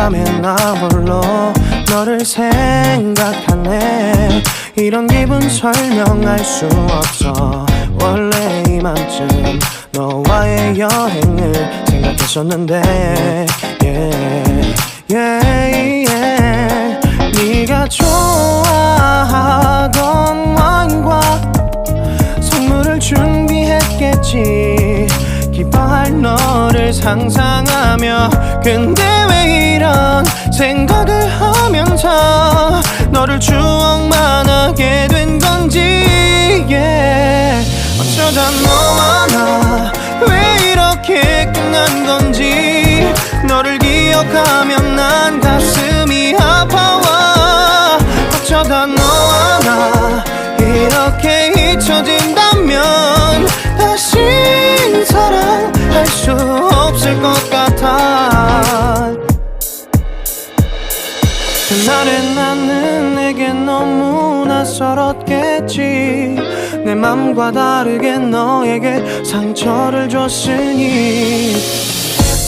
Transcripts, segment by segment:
밤에 나 홀로 너를 생각하네. 이런 기분 설명할 수 없어. 원래 이맘쯤 너와의 여행을 생각했었는데 네가 좋아하던 와인과 선물을 준비했겠지. 기뻐할 너를 상상하며. 근데 왜 이런 생각을 하면서 너를 추억만 하게 된 건지. 어쩌다 너와 나 왜 이렇게 끝난 건지. 너를 기억하면 난 가슴이 아파와. 어쩌다 너와 나 이렇게 잊혀진다면 다시 사랑할 수 없을 것 같아. 그날의 나는 내게 너무 낯설었겠지. 내 맘과 다르게 너에게 상처를 줬으니.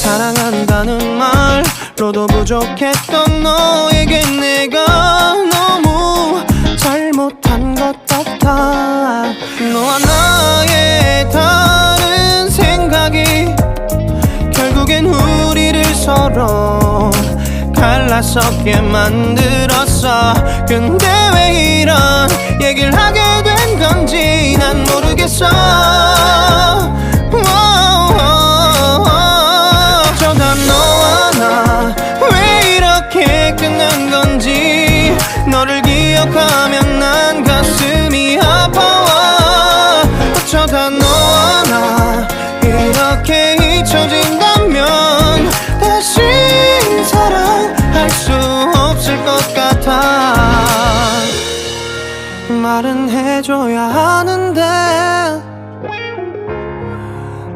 사랑한다는 말로도 부족했던 너에게 내가 너무 잘못한 것 같아. 너와 나의 다른 생각이 결국엔 우리를 서로 갈라서게 만들었어. 근데 왜 이런 얘기를 하게 된 건지 난 모르겠어. 어쩌다 너와 나 왜 이렇게 끝난 건지. 너를 기억하면 난 가슴이 아파와. 어쩌다 너와 나 이렇게 잊혀진다면 다시 사랑할 수 없을 것 같아. 말은 해줘야 하는데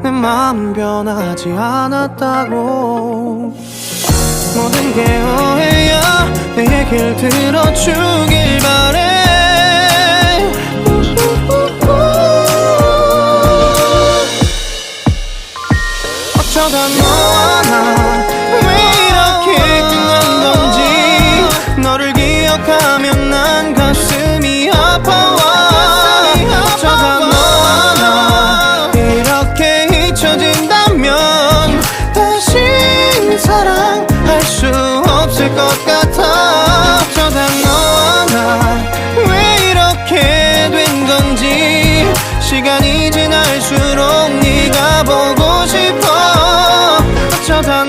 내 마음은 변하지 않았다고. 모든 게 오해야. 내 얘길 들어주길 바래. 어쩌다 너와 나 왜 이렇게 끝난 건지. 너를 기억하면 난 가슴이 아파와. 어쩌다 너와 나 이렇게 잊혀진다면 다시 사랑할 수 없을 것 같아. 어쩌다 너와 나 왜 이렇게 된 건지. 시간이 지날수록 네가 보고 싶어. 어쩌다